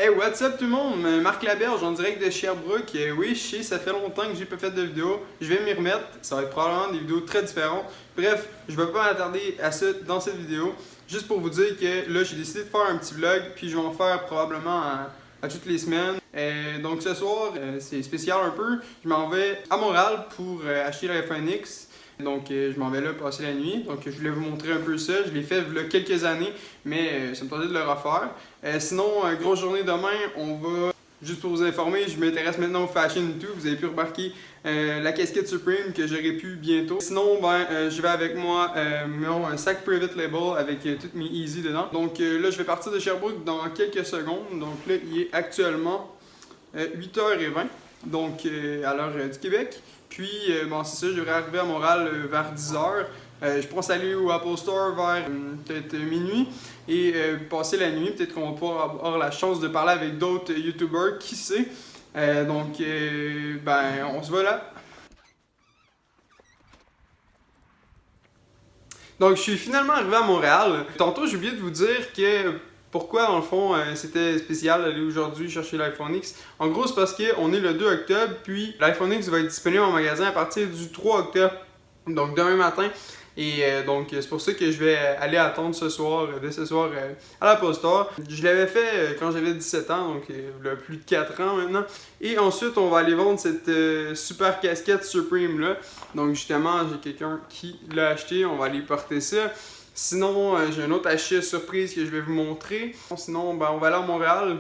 Hey, what's up tout le monde? Marc Laberge en direct de Sherbrooke. Oui, je sais, ça fait longtemps que j'ai pas fait de vidéo. Je vais m'y remettre. Ça va être probablement des vidéos très différentes. Bref, je vais pas m'attarder à ça dans cette vidéo. Juste pour vous dire que là, j'ai décidé de faire un petit vlog, puis je vais en faire probablement à toutes les semaines. Donc ce soir, c'est spécial un peu. Je m'en vais à Montréal pour acheter l'iPhone X. Donc je m'en vais là passer la nuit. Donc je voulais vous montrer un peu ça. Je l'ai fait il y a quelques années, mais ça me tentait de le refaire. Sinon, grosse journée demain, on va, juste pour vous informer, je m'intéresse maintenant au fashion et tout. Vous avez pu remarquer la casquette Supreme que j'aurai pu bientôt. Sinon, je vais avec moi mon sac Private Label avec toutes mes Easy dedans. Donc là, je vais partir de Sherbrooke dans quelques secondes. Donc là, il est actuellement 8h20, donc à l'heure du Québec. Puis, bon, c'est ça, je devrais arriver à Montréal vers 10h. Je pense aller au Apple Store vers peut-être minuit et passer la nuit. Peut-être qu'on va pouvoir avoir la chance de parler avec d'autres YouTubers, qui sait. Donc, on se voit là. Donc, je suis finalement arrivé à Montréal. Tantôt, j'ai oublié de vous dire que pourquoi, dans le fond, c'était spécial d'aller aujourd'hui chercher l'iPhone X. En gros, c'est parce qu'on est le 2 octobre, puis l'iPhone X va être disponible en magasin à partir du 3 octobre, donc demain matin. Et donc, c'est pour ça que je vais aller attendre ce soir, à l'Apple Store. Je l'avais fait quand j'avais 17 ans, donc il y a plus de 4 ans maintenant. Et ensuite, on va aller vendre cette super casquette Supreme là. Donc, justement, j'ai quelqu'un qui l'a acheté, on va aller porter ça. Sinon, j'ai un autre achat surprise que je vais vous montrer. Sinon, on va aller à Montréal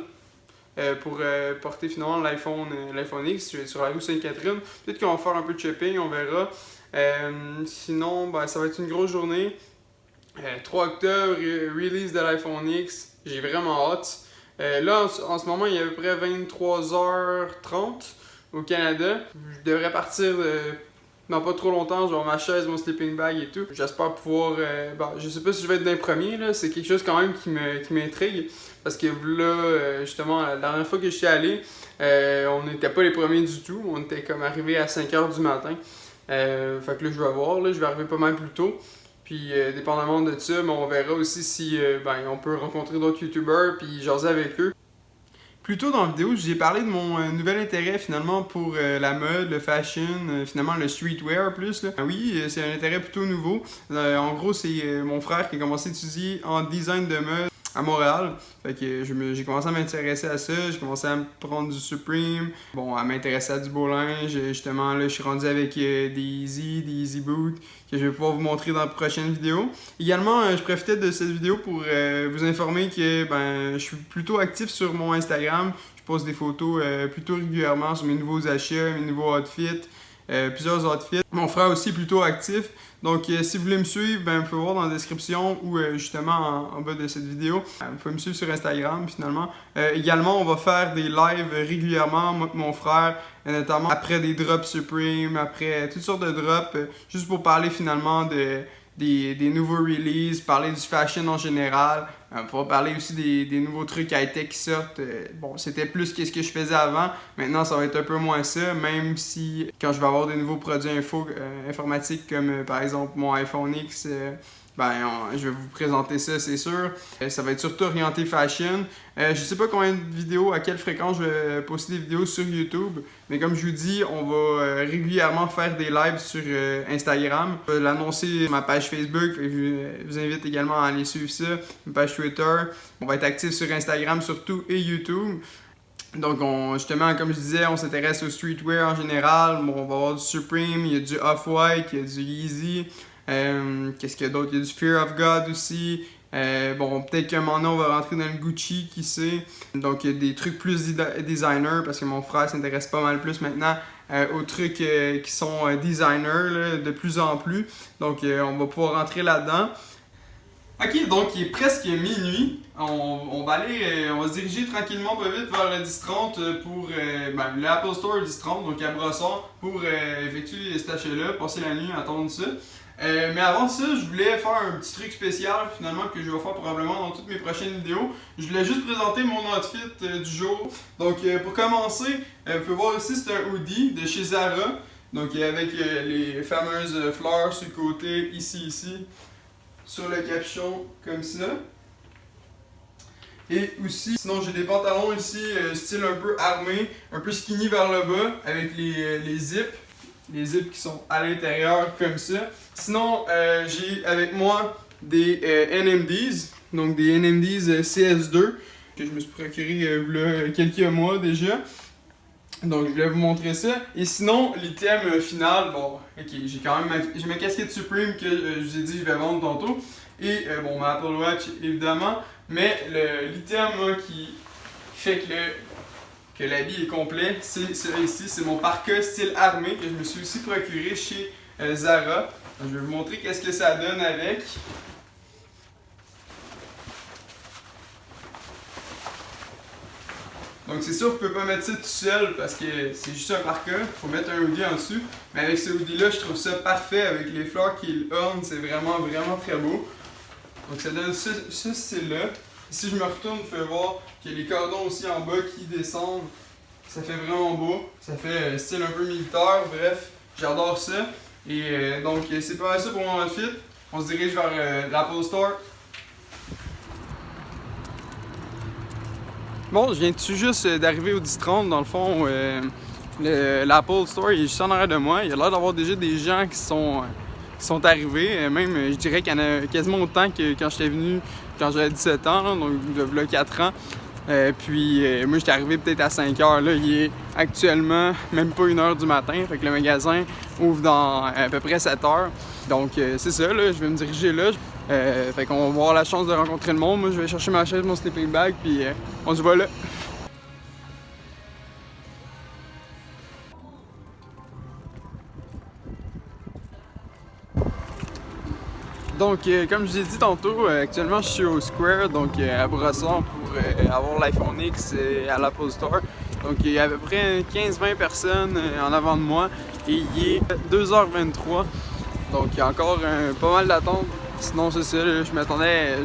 pour porter finalement l'iPhone X. Je vais être sur la rue Sainte-Catherine. Peut-être qu'on va faire un peu de shopping, on verra. Sinon, ça va être une grosse journée. 3 octobre, release de l'iPhone X. J'ai vraiment hâte. Là, en ce moment, il y a à peu près 23h30 au Canada. Je devrais partir dans pas trop longtemps. Je vais avoir ma chaise, mon sleeping bag et tout. J'espère pouvoir... je sais pas si je vais être d'un premier, là. C'est quelque chose quand même qui m'intrigue. Parce que là, justement, la dernière fois que je suis allé, on n'était pas les premiers du tout. On était comme arrivé à 5h du matin. Fait que là, je vais voir, là, je vais arriver pas mal plus tôt. Puis, dépendamment de ça, on verra aussi si on peut rencontrer d'autres YouTubers puis jaser avec eux. Plus tôt dans la vidéo, j'ai parlé de mon nouvel intérêt finalement pour la mode, le fashion, finalement le streetwear plus. Là. Oui, c'est un intérêt plutôt nouveau. En gros, c'est mon frère qui a commencé à étudier en design de mode à Montréal. Fait que j'ai commencé à m'intéresser à ça, j'ai commencé à me prendre du Supreme, à m'intéresser à du beau linge. Justement, là, je suis rendu avec des Easy Boots que je vais pouvoir vous montrer dans la prochaine vidéo. Également, je profitais de cette vidéo pour vous informer que je suis plutôt actif sur mon Instagram. Je poste des photos plutôt régulièrement sur mes nouveaux achats, mes nouveaux outfits. Plusieurs outfits. Mon frère aussi est plutôt actif. Donc, si vous voulez me suivre, vous pouvez voir dans la description ou justement en bas de cette vidéo. Vous pouvez me suivre sur Instagram finalement. Également, on va faire des lives régulièrement, moi et mon frère, notamment après des drops Supreme, après toutes sortes de drops, juste pour parler finalement des nouveaux releases, parler du fashion en général. On pourra parler aussi des nouveaux trucs high-tech qui sortent. C'était plus que ce que je faisais avant. Maintenant, ça va être un peu moins ça, même si quand je vais avoir des nouveaux produits informatiques comme par exemple mon iPhone X, je vais vous présenter ça, c'est sûr. Ça va être surtout orienté fashion. Je sais pas combien de vidéos, à quelle fréquence je vais poster des vidéos sur YouTube, mais comme je vous dis, on va régulièrement faire des lives sur Instagram. Je vais l'annoncer sur ma page Facebook, je vous invite également à aller suivre ça, ma page Twitter. On va être actif sur Instagram surtout et YouTube. Donc, justement, comme je disais, on s'intéresse au streetwear en général. On va avoir du Supreme, il y a du Off-White, il y a du Yeezy. Qu'est-ce qu'il y a d'autre? Il y a du Fear of God aussi. Peut-être qu'à un moment donné, on va rentrer dans le Gucci, qui sait. Donc, il y a des trucs plus designer, parce que mon frère s'intéresse pas mal plus maintenant aux trucs qui sont designers là, de plus en plus. Donc, on va pouvoir rentrer là-dedans. Ok, donc il est presque minuit. On va se diriger tranquillement pas vite vers le 10-30 pour l'Apple Store 10-30, donc à Brossard, pour effectuer cet achat-là, passer la nuit, attendre ça. Mais avant ça, je voulais faire un petit truc spécial finalement que je vais faire probablement dans toutes mes prochaines vidéos. Je voulais juste présenter mon outfit du jour. Donc pour commencer, vous pouvez voir ici, c'est un hoodie de chez Zara. Donc avec les fameuses fleurs sur le côté, ici, sur le capuchon, comme ça. Et aussi, sinon j'ai des pantalons ici, style un peu armé, un peu skinny vers le bas, avec les zips. Les zips qui sont à l'intérieur comme ça. Sinon, j'ai avec moi des NMDs, donc des NMDs CS2, que je me suis procuré il y a quelques mois déjà. Donc je voulais vous montrer ça. Et sinon, l'item final, bon, ok, j'ai quand même ma casquette Supreme que je vous ai dit je vais vendre tantôt. Et bon, ma Apple Watch évidemment. Mais l'item qui fait que l'habit est complet, c'est celui ici, c'est mon parka style armé que je me suis aussi procuré chez Zara. Donc, je vais vous montrer qu'est-ce que ça donne avec. Donc c'est sûr, vous pouvez pas mettre ça tout seul parce que c'est juste un parka, il faut mettre un hoodie en dessous. Mais avec ce hoodie là, je trouve ça parfait avec les fleurs qui ornent, c'est vraiment très beau. Donc ça donne ce style-là. Si je me retourne, vous pouvez voir qu'il y a les cordons aussi en bas qui descendent. Ça fait vraiment beau, ça fait style un peu militaire, bref, j'adore ça. Et donc c'est pas mal ça pour mon outfit. On se dirige vers l'Apple Store. Bon, je viens tout juste d'arriver au 10-30, dans le fond, l'Apple Store il est juste en arrière de moi. Il y a l'air d'avoir déjà des gens qui sont arrivés. Même, je dirais qu'il y en a quasiment autant que quand j'étais venu, quand j'avais 17 ans, là, donc il y a 4 ans. Moi, j'étais arrivé peut-être à 5 heures. Là. Il est actuellement même pas 1 heure du matin. Fait que le magasin ouvre dans à peu près 7 heures. Donc, c'est ça, là, je vais me diriger là. Fait qu'on va avoir la chance de rencontrer le monde. Moi, je vais chercher ma chaise, mon sleeping bag, puis on se voit là. Donc, comme je vous ai dit tantôt, actuellement je suis au Square, donc à Brossard pour avoir l'iPhone X à l'Apple Store. Donc, il y a à peu près 15-20 personnes en avant de moi et il est 2h23. Donc, il y a encore pas mal d'attente. Sinon, c'est ça, je m'attendais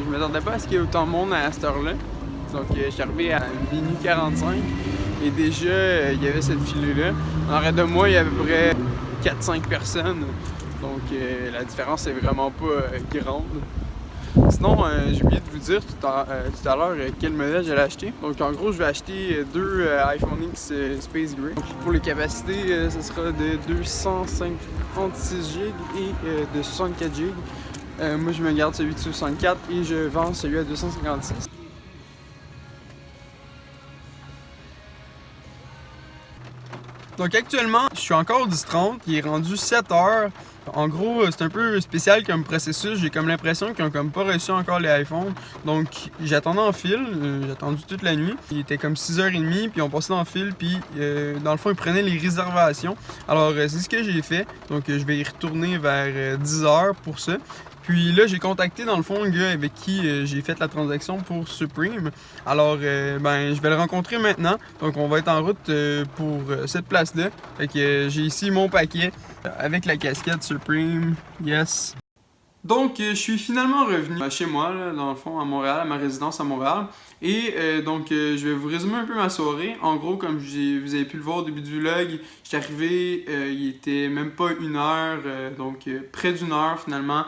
pas à ce qu'il y ait autant de monde à cette heure-là. Donc, je suis arrivé à minuit 45 et déjà, il y avait cette filée-là. En arrière de moi, il y avait à peu près 4-5 personnes. Donc la différence est vraiment pas grande. Sinon, j'ai oublié de vous dire tout à l'heure quel modèle j'allais acheter. Donc en gros, je vais acheter deux iPhone X Space Gray. Donc, pour les capacités, ce sera de 256 GB et de 64 GB. Moi, je me garde celui de 64 et je vends celui à 256. Donc actuellement, je suis encore au 10-30, il est rendu 7 heures. En gros, c'est un peu spécial comme processus. J'ai comme l'impression qu'ils ont comme pas reçu encore les iPhones. Donc, j'attendais en fil. J'ai attendu toute la nuit. Il était comme 6h30, puis on passait dans le fil, puis dans le fond, ils prenaient les réservations. Alors, c'est ce que j'ai fait. Donc, je vais y retourner vers 10h pour ça. Puis là, j'ai contacté dans le fond le gars avec qui j'ai fait la transaction pour Supreme. Alors, je vais le rencontrer maintenant. Donc, on va être en route pour cette place-là. Fait que j'ai ici mon paquet avec la casquette Supreme. Yes. Donc, je suis finalement revenu chez moi, là, dans le fond, à Montréal, à ma résidence à Montréal. Et je vais vous résumer un peu ma soirée. En gros, comme vous avez pu le voir au début du vlog, j'étais arrivé, il était même pas 1 heure, près d'1 heure finalement,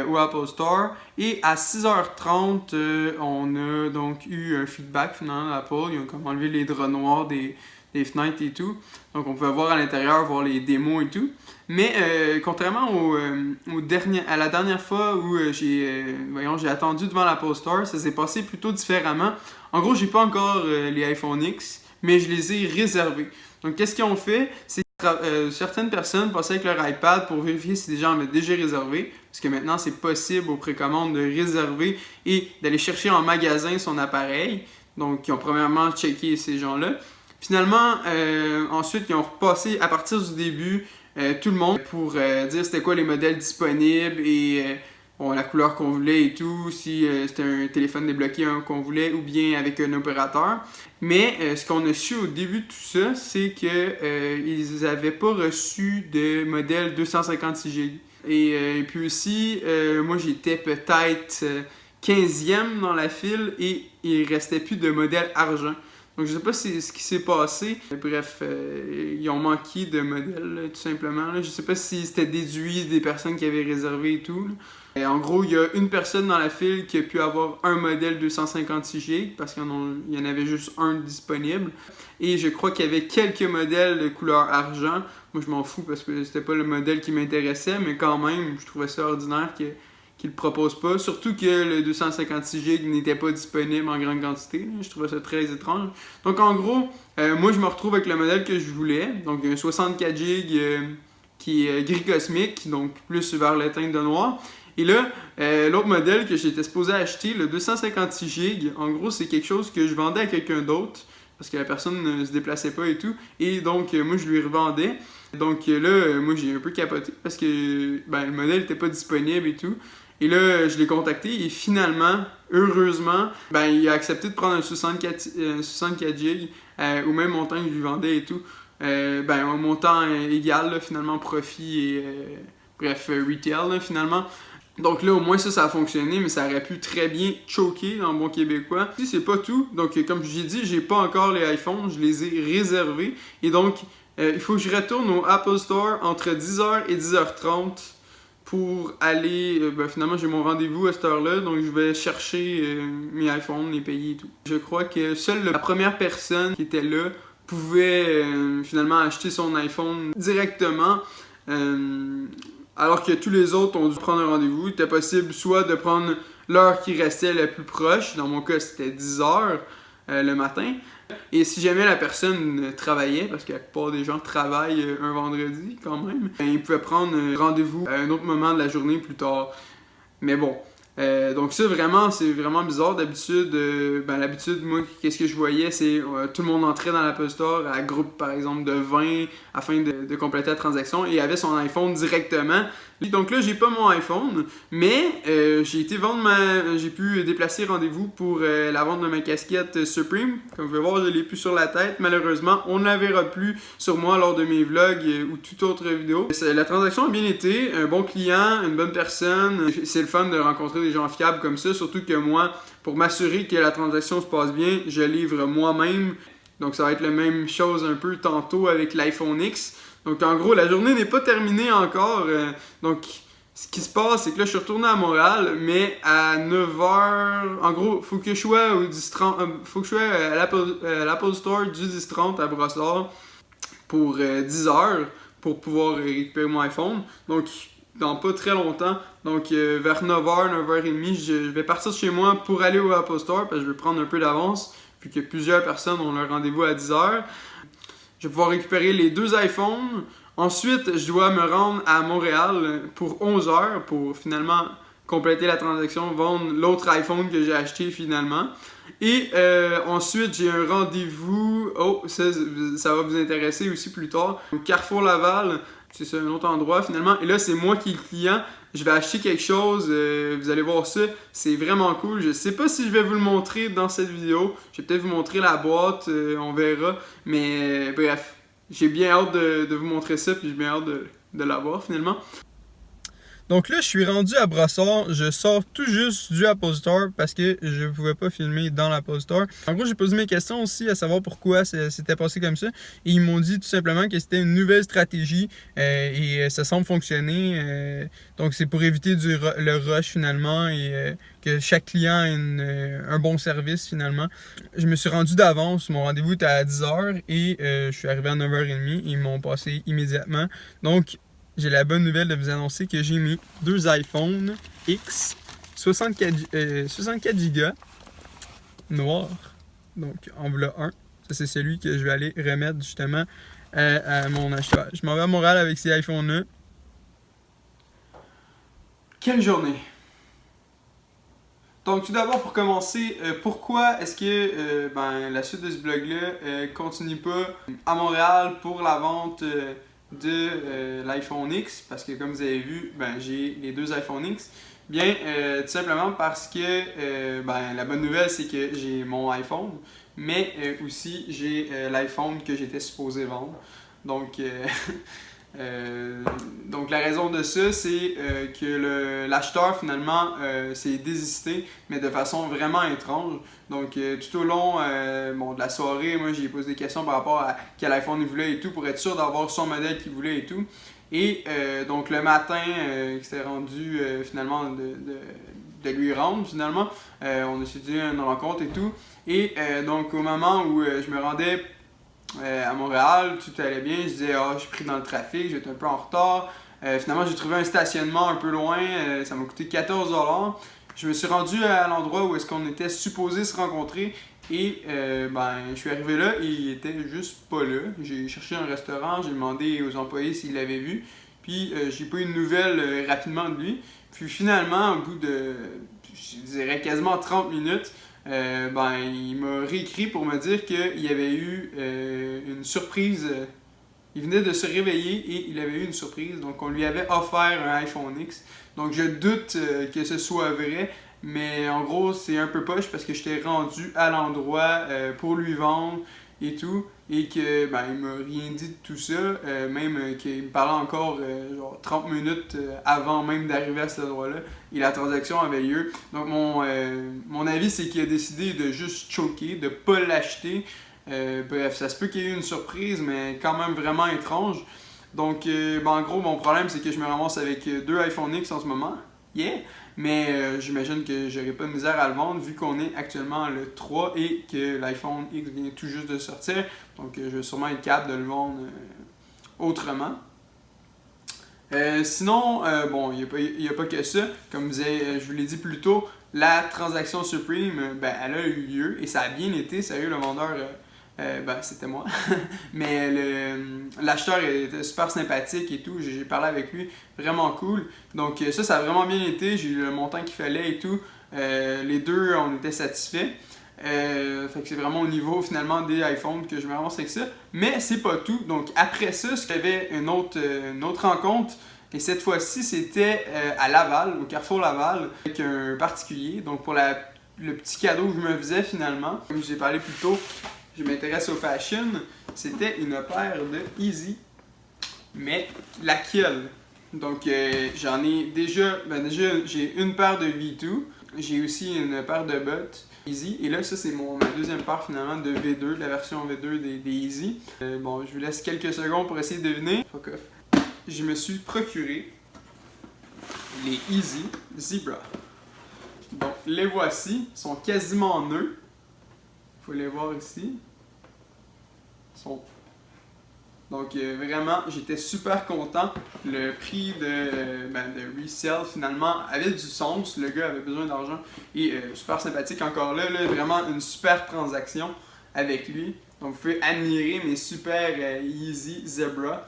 au Apple Store. Et à 6h30, on a donc eu un feedback finalement d'Apple. Ils ont comme enlevé les draps noirs des fenêtres et tout. Donc on pouvait voir à l'intérieur, voir les démos et tout. Mais contrairement à la dernière fois où j'ai attendu devant l'Apple Store, ça s'est passé plutôt différemment. En gros, j'ai pas encore les iPhone X, mais je les ai réservés. Donc qu'est-ce qu'ils ont fait? C'est que certaines personnes passaient avec leur iPad pour vérifier si des gens avaient déjà réservé. Parce que maintenant, c'est possible aux précommandes de réserver et d'aller chercher en magasin son appareil. Donc, ils ont premièrement checké ces gens-là. Finalement, ensuite, ils ont repassé à partir du début tout le monde pour dire c'était quoi les modèles disponibles et la couleur qu'on voulait et tout, si c'était un téléphone débloqué qu'on voulait ou bien avec un opérateur. Mais ce qu'on a su au début de tout ça, c'est qu'ils n'avaient pas reçu de modèle 256 GB. Et puis aussi, moi j'étais peut-être 15e dans la file et il ne restait plus de modèle argent. Donc je sais pas ce qui s'est passé. Bref, ils ont manqué de modèles, là, tout simplement. Là. Je sais pas si c'était déduit des personnes qui avaient réservé et tout. Là. Et en gros, il y a une personne dans la file qui a pu avoir un modèle 256 GB parce qu'il y en avait juste un disponible. Et je crois qu'il y avait quelques modèles de couleur argent. Moi, je m'en fous parce que c'était pas le modèle qui m'intéressait, mais quand même, je trouvais ça ordinaire qu'ils le proposent pas. Surtout que le 256 GB n'était pas disponible en grande quantité. Là. Je trouvais ça très étrange. Donc, en gros, moi, je me retrouve avec le modèle que je voulais. Donc, un 64 GB qui est gris cosmique, donc plus vers le teint de noir. Et là, l'autre modèle que j'étais supposé acheter, le 256 GB, en gros, c'est quelque chose que je vendais à quelqu'un d'autre parce que la personne ne se déplaçait pas et tout. Et donc, moi, je lui revendais. Donc là, moi, j'ai un peu capoté parce que le modèle n'était pas disponible et tout. Et là, je l'ai contacté et finalement, heureusement, il a accepté de prendre un 64 GB au même montant que je lui vendais et tout. Un montant égal, là, finalement, profit et retail, là, finalement. Donc là, au moins ça a fonctionné, mais ça aurait pu très bien choquer en bon québécois. Si c'est pas tout, donc comme j'ai dit, j'ai pas encore les iPhones, je les ai réservés. Et donc, il faut que je retourne au Apple Store entre 10h et 10h30 pour aller... finalement, j'ai mon rendez-vous à cette heure-là, donc je vais chercher mes iPhones, les payer et tout. Je crois que seule la première personne qui était là pouvait finalement acheter son iPhone directement. Alors que tous les autres ont dû prendre un rendez-vous. Il était possible soit de prendre l'heure qui restait la plus proche. Dans mon cas, c'était 10h le matin. Et si jamais la personne travaillait, parce que la plupart des gens travaillent un vendredi quand même, ils pouvaient prendre rendez-vous à un autre moment de la journée plus tard. Mais bon. Donc ça, vraiment, c'est vraiment bizarre. D'habitude, l'habitude, moi, qu'est-ce que je voyais, c'est tout le monde entrait dans l'Apple Store à groupe, par exemple, de 20 afin de compléter la transaction et avait son iPhone directement. Donc là, j'ai pas mon iPhone, mais j'ai pu déplacer rendez-vous pour la vente de ma casquette Supreme. Comme vous pouvez voir, je l'ai plus sur la tête. Malheureusement, on ne la verra plus sur moi lors de mes vlogs ou toute autre vidéo. La transaction a bien été, un bon client, une bonne personne. C'est le fun de rencontrer des gens fiables comme ça, surtout que moi, pour m'assurer que la transaction se passe bien, je livre moi-même. Donc ça va être la même chose un peu tantôt avec l'iPhone X. Donc en gros, la journée n'est pas terminée encore. Donc ce qui se passe, c'est que là, je suis retourné à Montréal, mais à 9h... En gros, faut que je sois faut que je sois à l'Apple Store du 10-30 à Brossard pour 10h pour pouvoir récupérer mon iPhone. Donc dans pas très longtemps. Donc vers 9h, 9h30, je vais partir de chez moi pour aller au Apple Store parce que je vais prendre un peu d'avance vu que plusieurs personnes ont leur rendez-vous à 10h. Je vais pouvoir récupérer les 2 iPhones. Ensuite, je dois me rendre à Montréal pour 11h pour finalement compléter la transaction, vendre l'autre iPhone que j'ai acheté finalement. Et ensuite, j'ai un rendez-vous, ça va vous intéresser aussi plus tard, au Carrefour Laval. C'est un autre endroit finalement. Et là, c'est moi qui est le client. Je vais acheter quelque chose. Vous allez voir ça. C'est vraiment cool. Je sais pas si je vais vous le montrer dans cette vidéo. Je vais peut-être vous montrer la boîte. On verra. Mais bref, j'ai bien hâte de vous montrer ça. Puis j'ai bien hâte de l'avoir finalement. Donc là, je suis rendu à Brossard. Je sors tout juste du Apple Store parce que je ne pouvais pas filmer dans l'Apple Store. En gros, j'ai posé mes questions aussi à savoir pourquoi c'était passé comme ça. Et ils m'ont dit tout simplement que c'était une nouvelle stratégie et ça semble fonctionner. Donc c'est pour éviter le rush finalement et que chaque client ait un bon service finalement. Je me suis rendu d'avance. Mon rendez-vous était à 10h et je suis arrivé à 9h30. Ils m'ont passé immédiatement. Donc, j'ai la bonne nouvelle de vous annoncer que j'ai mis 2 iPhone X 64 Go noir. Donc en voilà un. Ça c'est celui que je vais aller remettre justement à mon acheteur. Je m'en vais à Montréal avec ces iPhones-là. Quelle journée! Donc tout d'abord pour commencer, pourquoi est-ce que la suite de ce vlog-là continue pas à Montréal pour la vente de l'iPhone X, parce que comme vous avez vu, j'ai les 2 iPhone X. Bien, tout simplement parce que la bonne nouvelle c'est que j'ai mon iPhone, mais aussi j'ai l'iPhone que j'étais supposé vendre. Donc Donc la raison de ça, c'est que l'acheteur finalement s'est désisté, mais de façon vraiment étrange. Donc tout au long de la soirée, moi j'ai posé des questions par rapport à quel iPhone il voulait et tout, pour être sûr d'avoir son modèle qu'il voulait et tout. Et donc le matin, il s'était rendu finalement de lui rendre finalement. On a décidé une rencontre et tout. Et donc au moment où je me rendais à Montréal, tout allait bien, je disais je suis pris dans le trafic, j'étais un peu en retard. Finalement j'ai trouvé un stationnement un peu loin, ça m'a coûté 14$. Je me suis rendu à l'endroit où est-ce qu'on était supposé se rencontrer et je suis arrivé là et il était juste pas là. J'ai cherché un restaurant, j'ai demandé aux employés s'ils l'avaient vu, puis j'ai pas eu de nouvelles rapidement de lui. Puis finalement, au bout de, je dirais quasiment 30 minutes, il m'a réécrit pour me dire qu'il y avait eu une surprise. Il venait de se réveiller et il avait eu une surprise. Donc on lui avait offert un iPhone X. Donc je doute que ce soit vrai. Mais en gros, c'est un peu poche parce que j'étais rendu à l'endroit pour lui vendre et tout. Et que il m'a rien dit de tout ça. Même qu'il me parlait encore genre 30 minutes avant même d'arriver à cet endroit-là. Et la transaction avait lieu. Donc mon avis, c'est qu'il a décidé de juste choquer, de pas l'acheter. Bref, ça se peut qu'il y ait eu une surprise, mais quand même vraiment étrange. Donc en gros, mon problème, c'est que je me ramasse avec 2 iPhone X en ce moment. Yeah! Mais j'imagine que j'aurai pas de misère à le vendre vu qu'on est actuellement le 3 et que l'iPhone X vient tout juste de sortir. Donc je vais sûrement être capable de le vendre autrement. Sinon, il n'y a pas que ça. Comme je vous l'ai dit plus tôt, la transaction Supreme, elle a eu lieu et ça a bien été. Sérieux, le vendeur, c'était moi. Mais l'acheteur était super sympathique et tout. J'ai parlé avec lui, vraiment cool. Donc ça a vraiment bien été. J'ai eu le montant qu'il fallait et tout. Les deux, on était satisfaits. Fait que c'est vraiment au niveau finalement des iPhones que je me ramasse avec ça. Mais c'est pas tout. Donc après ça, j'avais une autre rencontre. Et cette fois-ci, c'était à Laval, au Carrefour Laval, avec un particulier. Donc pour le petit cadeau que je me faisais finalement, comme je vous ai parlé plus tôt, je m'intéresse au fashion. C'était une paire de Yeezy. Mais laquelle? Donc j'en ai déjà j'ai une paire de V2. J'ai aussi une paire de bottes Yeezy. Et là, ça c'est ma deuxième paire finalement de V2, la version V2 des Yeezy. Je vous laisse quelques secondes pour essayer de deviner. Fuck off. Je me suis procuré les Yeezy Zebra. Donc les voici, sont quasiment nœuds. Faut les voir ici. Donc vraiment, j'étais super content. Le prix de resale finalement avait du sens. Le gars avait besoin d'argent et super sympathique encore là, vraiment une super transaction avec lui. Donc vous pouvez admirer mes super Yeezy Zebra.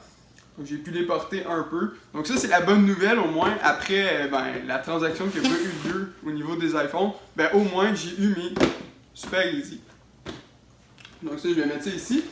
Donc j'ai pu les porter un peu. Donc ça c'est la bonne nouvelle au moins après la transaction qui n'a pas eu lieu au niveau des iPhones. Au moins j'ai eu mes super Yeezy. Donc ça je vais mettre ça ici.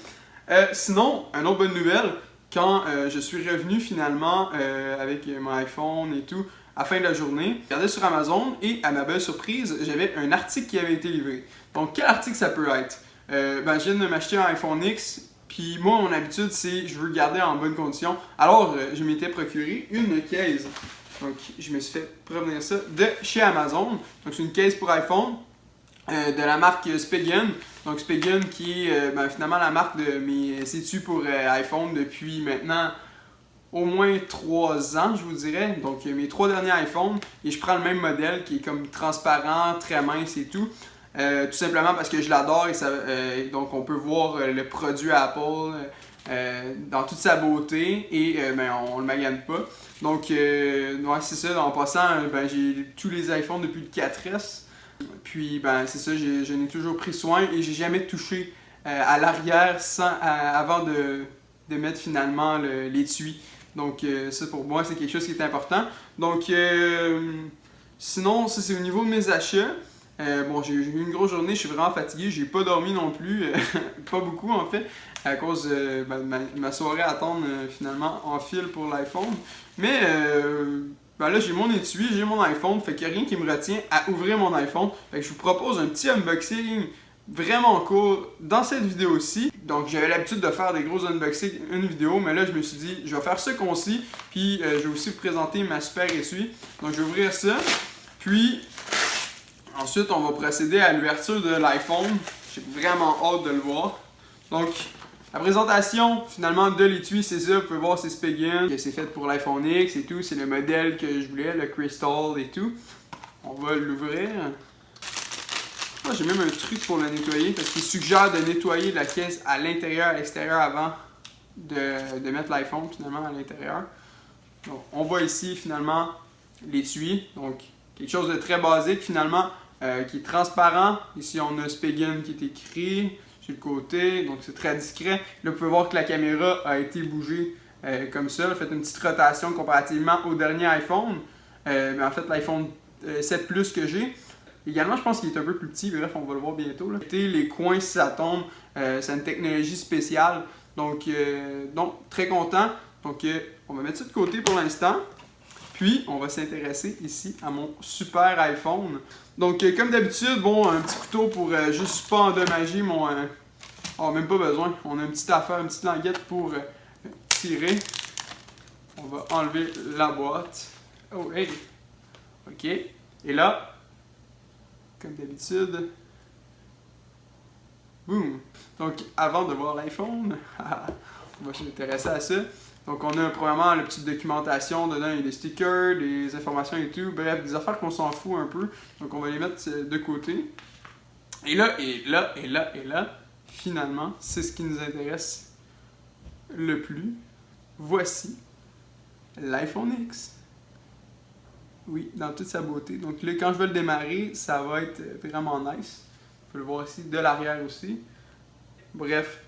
Sinon, une autre bonne nouvelle, quand je suis revenu finalement avec mon iPhone et tout, à la fin de la journée, je regardais sur Amazon et à ma belle surprise, j'avais un article qui avait été livré. Donc quel article ça peut être? Je viens de m'acheter un iPhone X, puis moi mon habitude c'est je veux le garder en bonne condition. Alors je m'étais procuré une caisse. Donc je me suis fait provenir ça de chez Amazon. Donc c'est une caisse pour iPhone. De la marque Spigen. Donc Spigen qui est finalement la marque de mes étuis pour iPhone depuis maintenant au moins 3 ans, je vous dirais. Donc mes 3 derniers iPhones et je prends le même modèle qui est comme transparent, très mince et tout. Tout simplement parce que je l'adore et donc on peut voir le produit Apple dans toute sa beauté et on le magane pas. Donc c'est ça, en passant j'ai tous les iPhones depuis le 4S. Puis c'est ça, je n'ai toujours pris soin et j'ai jamais touché à l'arrière avant de mettre finalement l'étui. Donc ça pour moi c'est quelque chose qui est important. Donc sinon ça c'est au niveau de mes achats. J'ai eu une grosse journée, je suis vraiment fatigué, j'ai pas dormi non plus, pas beaucoup en fait, à cause de ma soirée à attendre finalement en fil pour l'iPhone. Mais là j'ai mon étui, j'ai mon iPhone, fait qu'il n'y a rien qui me retient à ouvrir mon iPhone. Fait que je vous propose un petit unboxing vraiment court dans cette vidéo-ci. Donc j'avais l'habitude de faire des gros unboxings, une vidéo, mais là je me suis dit, je vais faire ça concis, puis je vais aussi vous présenter ma super essuie. Donc je vais ouvrir ça, puis ensuite on va procéder à l'ouverture de l'iPhone. J'ai vraiment hâte de le voir. Donc la présentation finalement de l'étui, c'est ça, vous pouvez voir c'est Spigen, c'est fait pour l'iPhone X et tout, c'est le modèle que je voulais, le Crystal et tout. On va l'ouvrir. Moi j'ai même un truc pour le nettoyer parce qu'il suggère de nettoyer la caisse à l'intérieur et à l'extérieur avant de mettre l'iPhone finalement à l'intérieur. Donc on voit ici finalement l'étui, donc quelque chose de très basique finalement qui est transparent. Ici on a Spigen qui est écrit sur le côté, donc c'est très discret. Là vous pouvez voir que la caméra a été bougée comme ça, fait une petite rotation comparativement au dernier iPhone, mais en fait l'iPhone 7 Plus que j'ai. Également, je pense qu'il est un peu plus petit, bref, on va le voir bientôt. Là. Les coins, si ça tombe, c'est une technologie spéciale, donc très content. Donc, on va mettre ça de côté pour l'instant. Puis, on va s'intéresser ici à mon super iPhone. Donc, comme d'habitude, bon, un petit couteau pour juste pas endommager mon... Oh, même pas besoin. On a une petite affaire, une petite languette pour tirer. On va enlever la boîte. Oh, hey! OK. Et là... Comme d'habitude. Boum! Donc, avant de voir l'iPhone, on va s'intéresser à ça. Donc, on a premièrement la petite documentation. Dedans, il y a des stickers, des informations et tout. Bref, des affaires qu'on s'en fout un peu. Donc, on va les mettre de côté. Et là, finalement, c'est ce qui nous intéresse le plus. Voici l'iPhone X. Oui, dans toute sa beauté. Donc là, quand je vais le démarrer, ça va être vraiment nice. Vous pouvez le voir ici, de l'arrière aussi. Bref,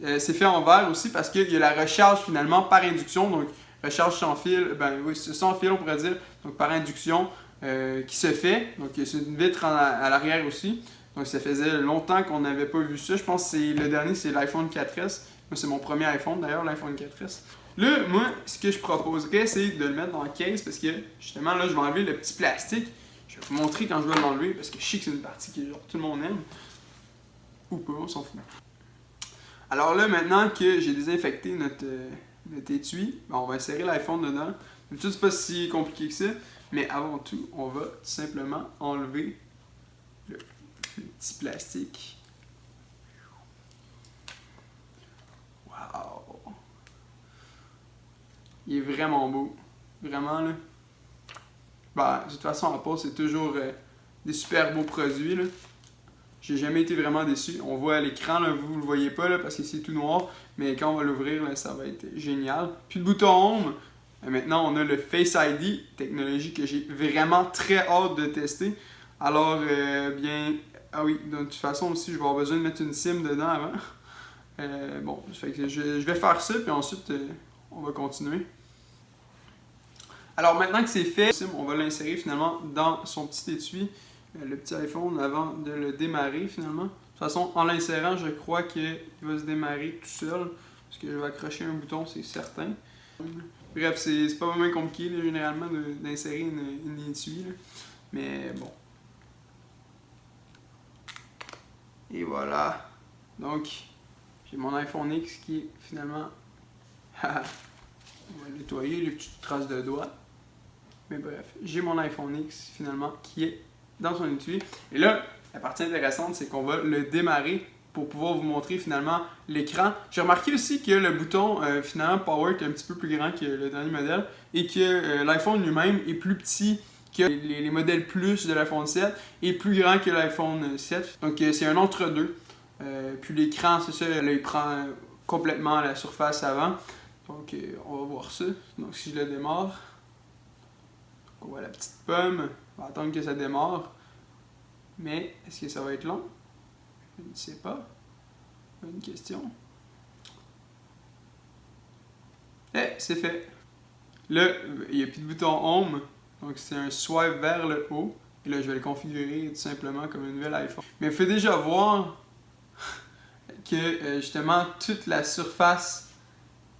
c'est fait en verre aussi parce qu'il y a la recharge finalement par induction. Donc, recharge sans fil, ben oui, sans fil on pourrait dire. Donc, par induction qui se fait. Donc, c'est une vitre à l'arrière aussi. Donc, ça faisait longtemps qu'on n'avait pas vu ça. Je pense que le dernier, c'est l'iPhone 4S. Moi, c'est mon premier iPhone d'ailleurs, l'iPhone 4S. Là, moi, ce que je proposerais, c'est de le mettre dans la case parce que, justement, là, je vais enlever le petit plastique. Je vais vous montrer quand je vais l'enlever parce que je sais que c'est une partie que genre, tout le monde aime. Ou pas, on s'en fout. Alors là, maintenant que j'ai désinfecté notre étui, ben, on va insérer l'iPhone dedans. D'habitude, c'est pas si compliqué que ça. Mais avant tout, on va tout simplement enlever le petit plastique. Wow! Il est vraiment beau. Vraiment, là. Ben, de toute façon, en pause, c'est toujours des super beaux produits, là. J'ai jamais été vraiment déçu. On voit à l'écran, là, vous le voyez pas, là, parce que c'est tout noir. Mais quand on va l'ouvrir, là, ça va être génial. Puis le bouton Home. Maintenant, on a le Face ID, technologie que j'ai vraiment très hâte de tester. Alors, bien... Ah oui, de toute façon aussi, je vais avoir besoin de mettre une SIM dedans avant. Bon, fait que je vais faire ça, puis ensuite, on va continuer. Alors maintenant que c'est fait, on va l'insérer finalement dans son petit étui, le petit iPhone, avant de le démarrer finalement. De toute façon, en l'insérant, je crois qu'il va se démarrer tout seul, parce que je vais accrocher un bouton, c'est certain. Bref, c'est pas vraiment compliqué là, généralement d'insérer une étui, là. Mais bon. Et voilà. Donc, j'ai mon iPhone X qui est finalement... on va nettoyer les petites traces de doigts. Mais bref, j'ai mon iPhone X finalement qui est dans son étui. Et là, la partie intéressante, c'est qu'on va le démarrer pour pouvoir vous montrer finalement l'écran. J'ai remarqué aussi que le bouton finalement Power est un petit peu plus grand que le dernier modèle et que l'iPhone lui-même est plus petit que les modèles Plus de l'iPhone 7 et plus grand que l'iPhone 7. Donc c'est un entre-deux. Puis l'écran, c'est ça, là, il prend complètement la surface avant. Donc on va voir ça. Donc si je le démarre, on voit la petite pomme, on va attendre que ça démarre. Mais est-ce que ça va être long? Je ne sais pas. Bonne question. Eh, c'est fait. Là, il n'y a plus de bouton Home, donc c'est un swipe vers le haut. Et là, je vais le configurer tout simplement comme un nouvel iPhone. Mais il faut déjà voir que justement toute la surface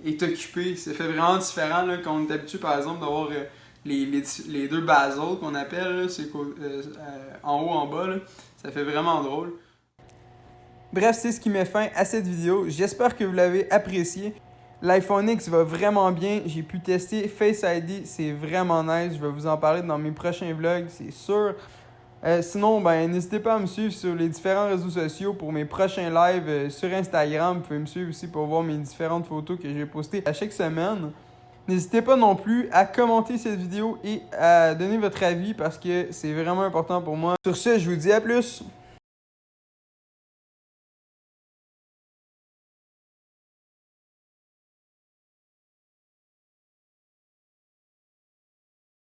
est occupée. Ça fait vraiment différent là, quand on est habitué par exemple d'avoir les deux bezels qu'on appelle, c'est en haut en bas. Là. Ça fait vraiment drôle. Bref, c'est ce qui met fin à cette vidéo. J'espère que vous l'avez apprécié. L'iPhone X va vraiment bien. J'ai pu tester Face ID, c'est vraiment nice. Je vais vous en parler dans mes prochains vlogs, c'est sûr. Sinon, n'hésitez pas à me suivre sur les différents réseaux sociaux pour mes prochains lives sur Instagram. Vous pouvez me suivre aussi pour voir mes différentes photos que j'ai postées à chaque semaine. N'hésitez pas non plus à commenter cette vidéo et à donner votre avis parce que c'est vraiment important pour moi. Sur ce, je vous dis à plus!